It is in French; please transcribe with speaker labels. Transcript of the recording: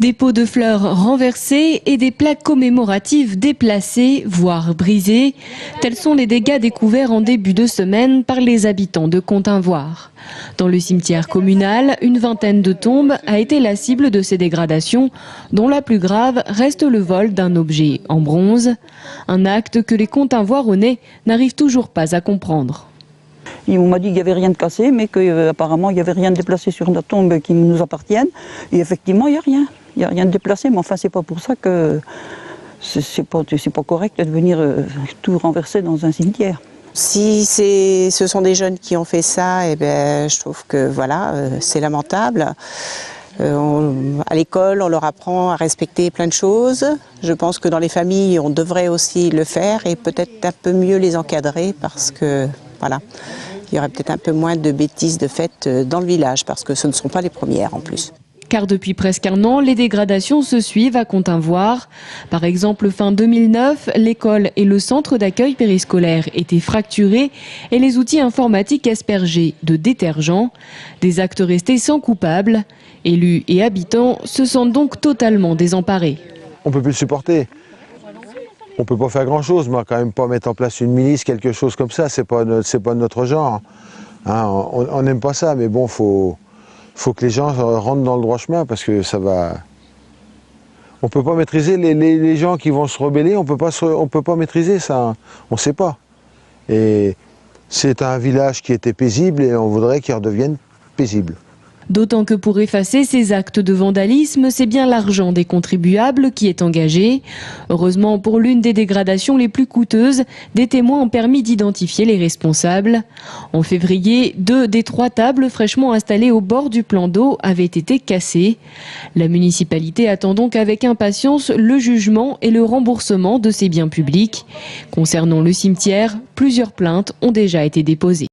Speaker 1: Des pots de fleurs renversés et des plaques commémoratives déplacées, voire brisées. Tels sont les dégâts découverts en début de semaine par les habitants de Continvoire. Dans le cimetière communal, une vingtaine de tombes a été la cible de ces dégradations, dont la plus grave reste le vol d'un objet en bronze. Un acte que les Continvoironnais n'arrivent toujours pas à comprendre.
Speaker 2: On m'a dit qu'il n'y avait rien de cassé, mais qu'apparemment il n'y avait rien de déplacé sur la tombe qui nous appartienne. Et effectivement, il n'y a rien. Il n'y a rien de déplacé, mais enfin, c'est pas pour ça que c'est pas correct de venir tout renverser dans un cimetière.
Speaker 3: Si ce sont des jeunes qui ont fait ça, eh ben, je trouve que voilà, c'est lamentable. À l'école, on leur apprend à respecter plein de choses. Je pense que dans les familles, on devrait aussi le faire et peut-être un peu mieux les encadrer parce que voilà, il y aurait peut-être un peu moins de bêtises de faites dans le village parce que ce ne sont pas les premières en plus.
Speaker 1: Car depuis presque un an, les dégradations se suivent à Continvoire. Par exemple, fin 2009, l'école et le centre d'accueil périscolaire étaient fracturés et les outils informatiques aspergés de détergents. Des actes restés sans coupable. Élus et habitants se sentent donc totalement désemparés.
Speaker 4: On ne peut plus le supporter. On ne peut pas faire grand-chose, mais quand même pas mettre en place une milice, quelque chose comme ça, c'est pas notre genre. Hein, on n'aime pas ça, mais bon, faut que les gens rentrent dans le droit chemin parce que ça va. On peut pas maîtriser les gens qui vont se rebeller, on peut pas maîtriser ça, on sait pas. Et c'est un village qui était paisible et on voudrait qu'il redevienne paisible.
Speaker 1: D'autant que pour effacer ces actes de vandalisme, c'est bien l'argent des contribuables qui est engagé. Heureusement, pour l'une des dégradations les plus coûteuses, des témoins ont permis d'identifier les responsables. En février, 2 des 3 tables fraîchement installées au bord du plan d'eau avaient été cassées. La municipalité attend donc avec impatience le jugement et le remboursement de ces biens publics. Concernant le cimetière, plusieurs plaintes ont déjà été déposées.